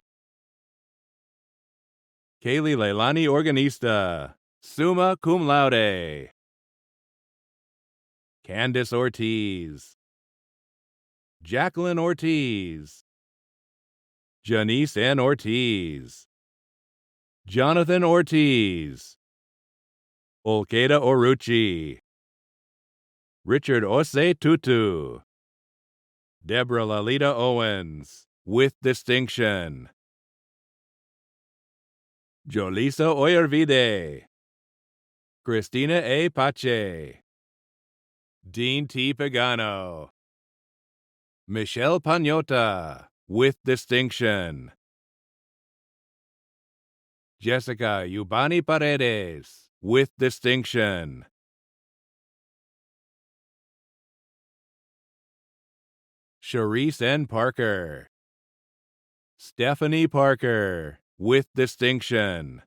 Kaylee Leilani Organista, summa cum laude. Candice Ortiz. Jacqueline Ortiz. Janice N. Ortiz. Jonathan Ortiz. Olkeda Oruchi. Richard Ose Tutu. Deborah Lalita Owens, with distinction. Jolisa Oyervide. Christina A. Pache. Dean T. Pagano. Michelle Pagnota, with distinction. Jessica Yubani Paredes, with distinction. Sharice N. Parker. Stephanie Parker, with distinction.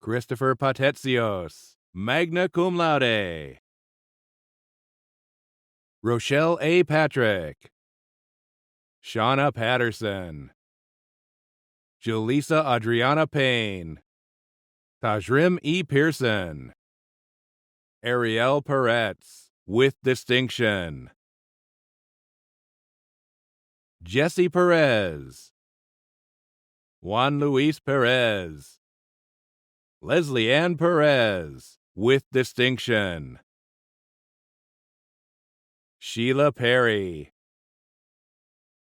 Christopher Patetsios, magna cum laude. Rochelle A. Patrick. Shauna Patterson. Julissa Adriana Payne. Tajrim E. Pearson. Ariel Peretz, with distinction. Jesse Perez. Juan Luis Perez. Leslie Ann Perez, with distinction. Sheila Perry.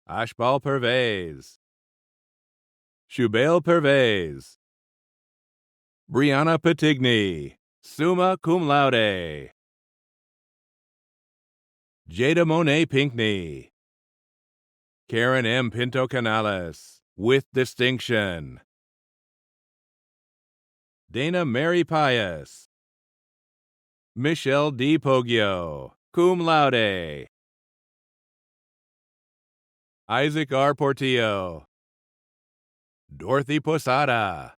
Ashbal Pervez. Shubail Pervez. Brianna Patigny, summa cum laude. Jada Monet Pinkney. Karen M. Pinto Canales, with distinction. Dana Mary Pius. Michelle D. Poggio, cum laude. Isaac R. Portillo. Dorothy Posada.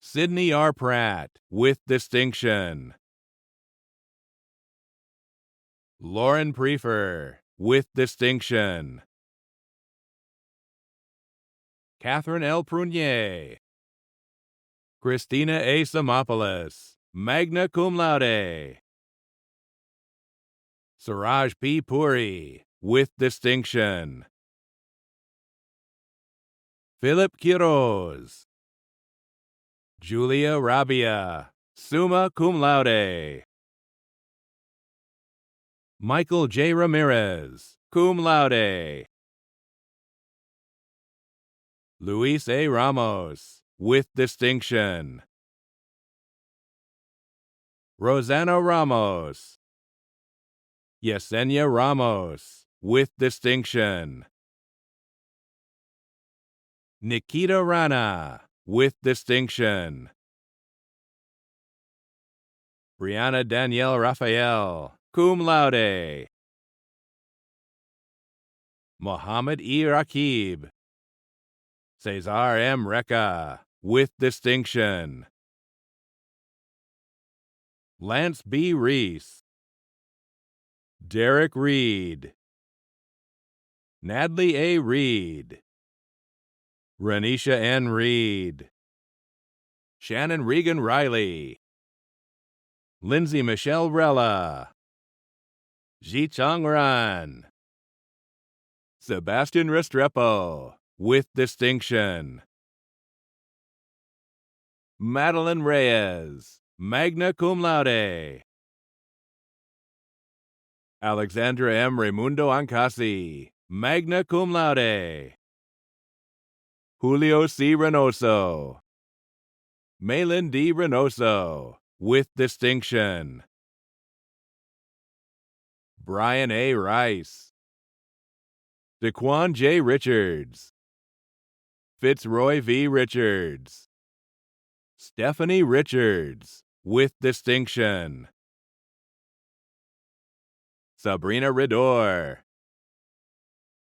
Sydney R. Pratt, with distinction. Lauren Prefer, with distinction. Catherine L. Prunier. Christina A. Samopoulos, magna cum laude. Suraj P. Puri, with distinction. Philip Quiroz. Julia Rabia, summa cum laude. Michael J. Ramirez, cum laude. Luis A. Ramos, with distinction. Rosanna Ramos. Yesenia Ramos, with distinction. Nikita Rana, with distinction. Brianna Danielle Raphael, cum laude. Mohammed E. Rakib. Cesar M. Reka, with distinction. Lance B. Reese. Derek Reed. Nadley A. Reed. Renisha N. Reed. Shannon Regan Riley. Lindsay Michelle Rella. Jichang Ran. Sebastian Restrepo, with distinction. Madeline Reyes, magna cum laude. Alexandra M. Raimundo Ancasi, magna cum laude. Julio C. Reynoso. Malin D. Reynoso, with distinction. Brian A. Rice. Daquan J. Richards. Fitzroy V. Richards. Stephanie Richards, with distinction. Sabrina Ridor.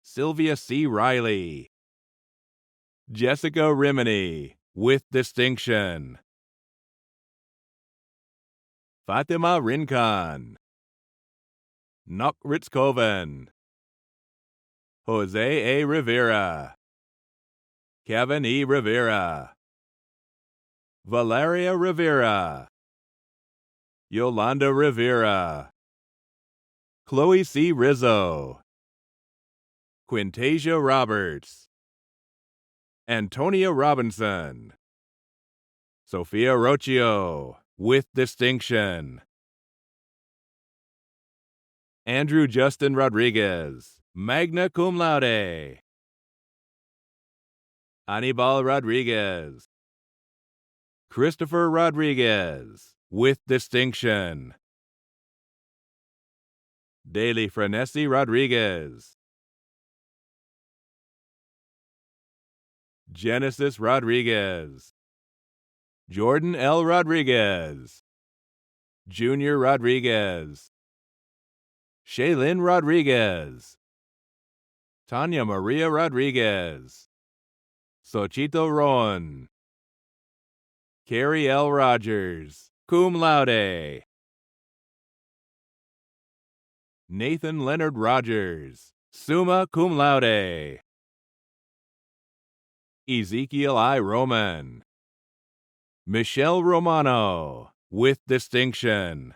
Sylvia C. Riley. Jessica Rimini, with distinction. Fatima Rincon. Nok Ritzkoven. Jose A. Rivera. Kevin E. Rivera. Valeria Rivera. Yolanda Rivera. Chloe C. Rizzo. Quintasia Roberts. Antonia Robinson. Sophia Rocio, with distinction. Andrew Justin Rodriguez, magna cum laude. Anibal Rodriguez. Christopher Rodriguez, with distinction. Daily Frenesi Rodriguez. Genesis Rodriguez. Jordan L. Rodriguez. Junior Rodriguez. Shaylin Rodriguez. Tanya Maria Rodriguez. Xochitl Ron. Carrie L. Rogers, cum laude. Nathan Leonard Rogers, summa cum laude. Ezekiel I. Roman. Michelle Romano, with distinction.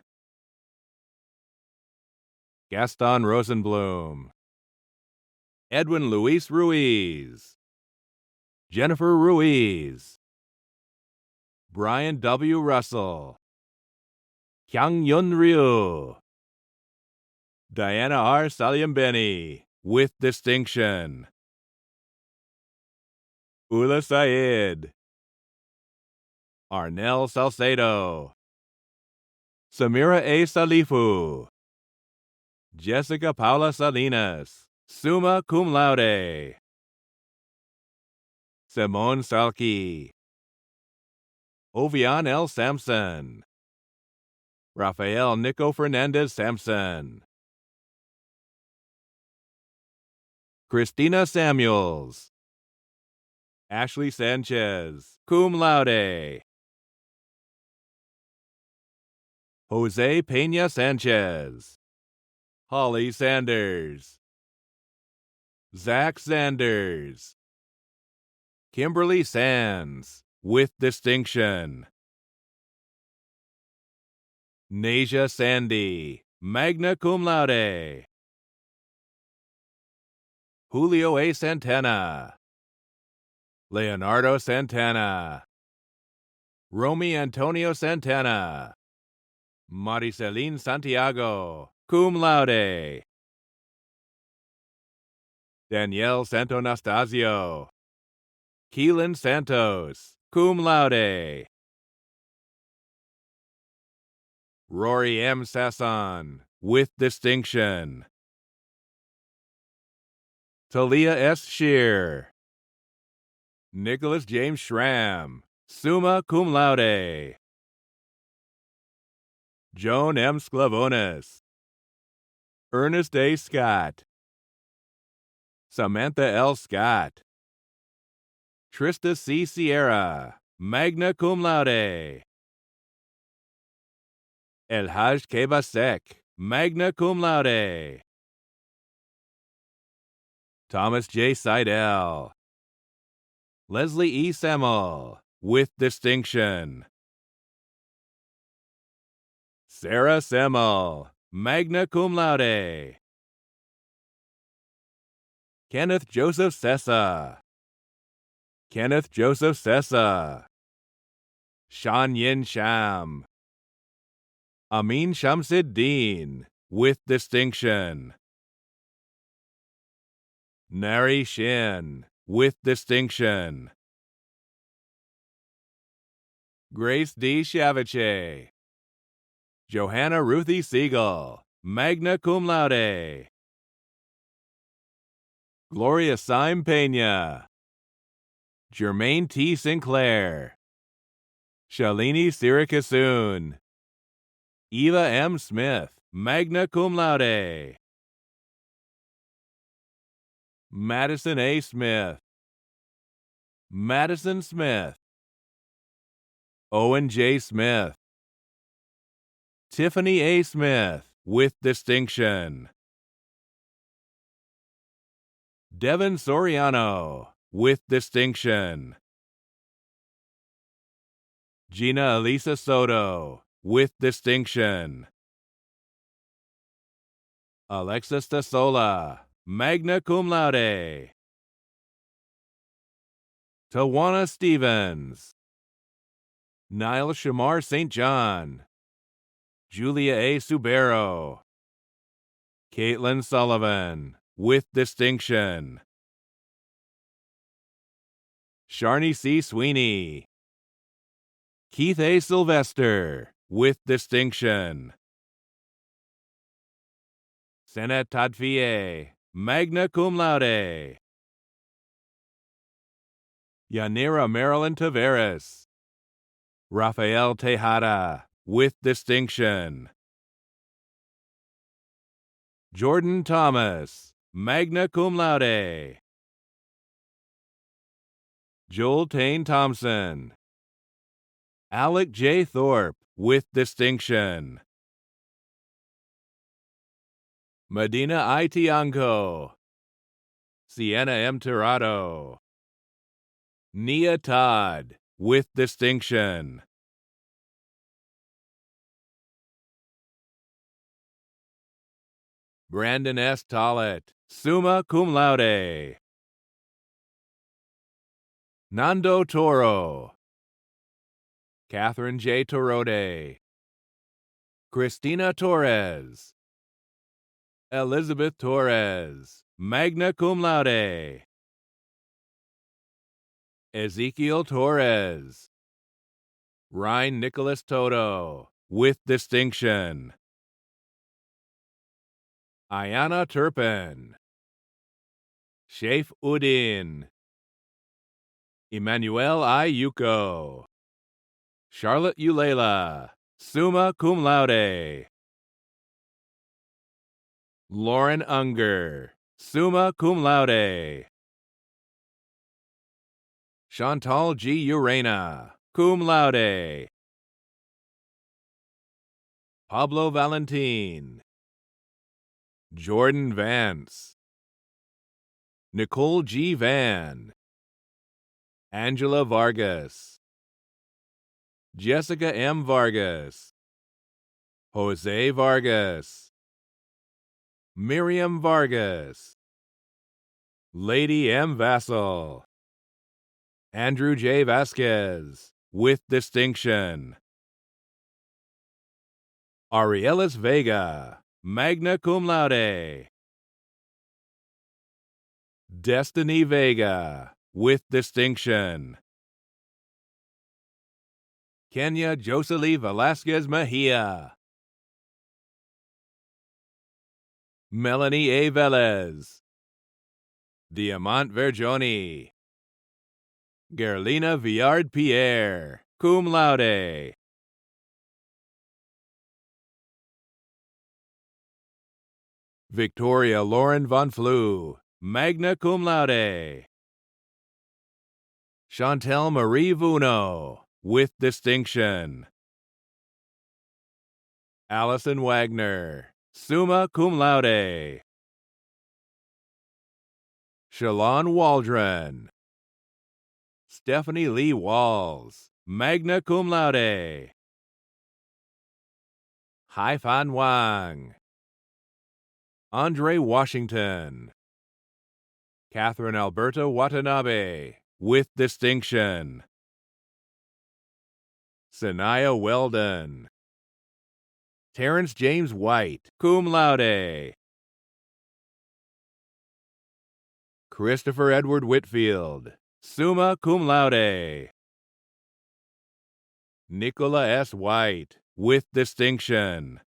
Gaston Rosenblum. Edwin Luis Ruiz. Jennifer Ruiz. Brian W. Russell. Kyung Yun Ryu. Diana R. Salimbeni, with distinction. Ula Syed. Arnel Salcedo. Samira A. Salifu. Jessica Paula Salinas, summa cum laude. Simone Salki. Ovian L. Sampson. Rafael Nico Fernandez Sampson. Christina Samuels. Ashley Sanchez, cum laude. Jose Peña Sanchez. Holly Sanders. Zach Sanders. Kimberly Sands, with distinction. Nasia Sandy, magna cum laude. Julio A. Santana, Leonardo Santana, Romy Antonio Santana, Mariceline Santiago, cum laude. Danielle Santonastasio, Keelan Santos, cum laude. Rory M. Sasson, with distinction. Talia S. Shear, Nicholas James Schramm, summa cum laude. Joan M. Sclavonis, Ernest A. Scott, Samantha L. Scott, Trista C. Sierra, magna cum laude. El Haj Kebasek, magna cum laude. Thomas J. Seidel, Leslie E. Semmel, with distinction. Sarah Semmel, magna cum laude. Kenneth Joseph Sessa, Kenneth Joseph Sessa. Shan Yin Sham, Amin Shamsuddin, with distinction. Nari Shin, with distinction. Grace D. Shaviche, Johanna Ruthie Siegel, magna cum laude. Gloria Syme Pena, Jermaine T. Sinclair, Shalini Sirikasoon, Eva M. Smith, magna cum laude. Madison A. Smith, Madison Smith, Owen J. Smith, Tiffany A. Smith, with distinction. Devin Soriano, with distinction. Gina Elisa Soto, with distinction. Alexis Tasola, magna cum laude. Tawana Stevens, Niall Shamar St. John, Julia A. Subero, Caitlin Sullivan, with distinction. Sharni C. Sweeney, Keith A. Sylvester, with distinction. Senet Tadfie, magna cum laude. Yanira Marilyn Taveras, Rafael Tejada, with distinction. Jordan Thomas, magna cum laude. Joel Tane Thompson, Alec J. Thorpe, with distinction. Medina I. Tianco, Sienna M. Tirado, Nia Todd, with distinction. Brandon S. Tollett, summa cum laude. Nando Toro, Catherine J. Torode, Christina Torres, Elizabeth Torres, magna cum laude. Ezekiel Torres, Ryan Nicholas Toto, with distinction. Ayana Turpin, Shaif Udin, Emmanuel I. Yuko, Charlotte Ulela, summa cum laude. Lauren Unger, summa cum laude. Chantal G. Urena, cum laude. Pablo Valentin, Jordan Vance, Nicole G. Van, Angela Vargas, Jessica M. Vargas, Jose Vargas, Miriam Vargas, Lady M. Vassal, Andrew J. Vasquez, with distinction. Arielis Vega, magna cum laude. Destiny Vega, with distinction. Kenya Joselie Velasquez Mejia. Melanie A. Velez. Diamant Verjoni. Gerlina Viard Pierre, cum laude. Victoria Lauren Von Flew, magna cum laude. Chantel Marie Vuno, with distinction. Allison Wagner, summa cum laude. Shalon Waldron. Stephanie Lee Walls, magna cum laude. Haifan Wang. Andre Washington. Catherine Alberta Watanabe, with distinction. Sanaya Weldon. Terrence James White, cum laude. Christopher Edward Whitfield, summa cum laude. Nicola S. White, with distinction.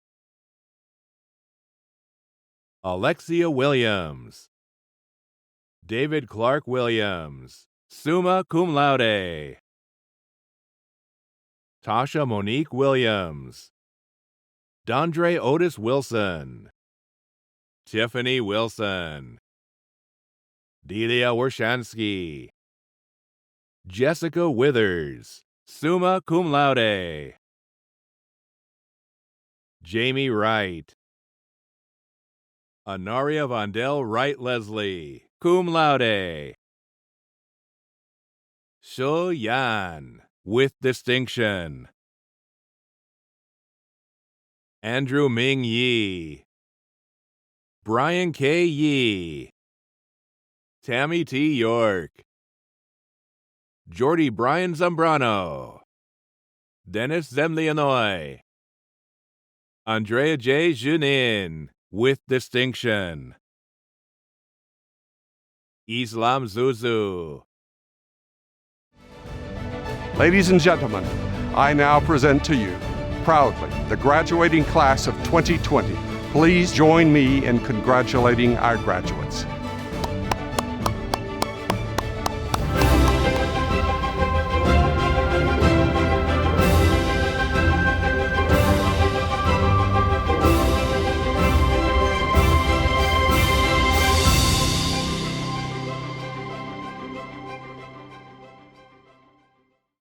Alexia Williams. David Clark Williams, summa cum laude. Tasha Monique Williams. Dondre Otis Wilson. Tiffany Wilson. Delia Warshansky. Jessica Withers, summa cum laude. Jamie Wright. Anaria Vondell Wright Leslie, cum laude. Sho Yan, with distinction. Andrew Ming Yi. Brian K. Yi. Tammy T. York. Jordy Brian Zambrano. Dennis Zemlianoy. Andrea J. Junin, with distinction. Islam Zuzu. Ladies and gentlemen, I now present to you, proudly, the graduating class of 2020. Please join me in congratulating our graduates.